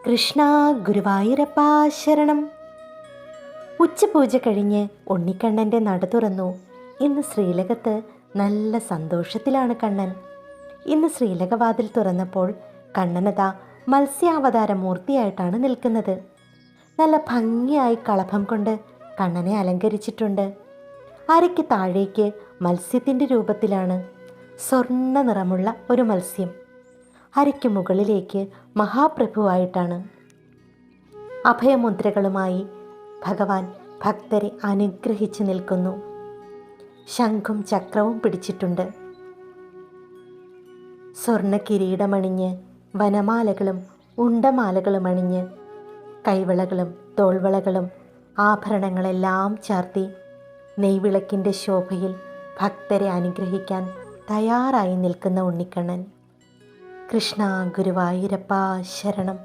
കൃഷ്ണ ഗുരുവായൂരപ്പ ശരണം. ഉച്ചപൂജ കഴിഞ്ഞ് ഉണ്ണിക്കണ്ണൻ്റെ നട തുറന്നു. ഇന്ന് ശ്രീലകത്ത് നല്ല സന്തോഷത്തിലാണ് കണ്ണൻ. ഇന്ന് ശ്രീലകവാതിൽ തുറന്നപ്പോൾ കണ്ണനതാ മത്സ്യാവതാര മൂർത്തിയായിട്ടാണ് നിൽക്കുന്നത്. നല്ല ഭംഗിയായി കളഭം കൊണ്ട് കണ്ണനെ അലങ്കരിച്ചിട്ടുണ്ട്. അരയ്ക്ക് താഴേക്ക് മത്സ്യത്തിൻ്റെ രൂപത്തിലാണ് സ്വർണ്ണ നിറമുള്ള ഒരു മത്സ്യം. അരയ്ക്ക് മുകളിലേക്ക് മഹാപ്രഭുവായിട്ടാണ്. അഭയമുദ്രകളുമായി ഭഗവാൻ ഭക്തരെ അനുഗ്രഹിച്ചു നിൽക്കുന്നു. ശംഖും ചക്രവും പിടിച്ചിട്ടുണ്ട്. സ്വർണ്ണ കിരീടമണിഞ്ഞ് വനമാലകളും ഉണ്ടമാലകളും അണിഞ്ഞ് കൈവളകളും തോൾവളകളും ആഭരണങ്ങളെല്ലാം ചാർത്തി നെയ്വിളക്കിൻ്റെ ശോഭയിൽ ഭക്തരെ അനുഗ്രഹിക്കാൻ തയ്യാറായി നിൽക്കുന്ന ഉണ്ണിക്കണ്ണൻ. കൃഷ്ണ ഗുരുവായൂരപ്പ ശരണം.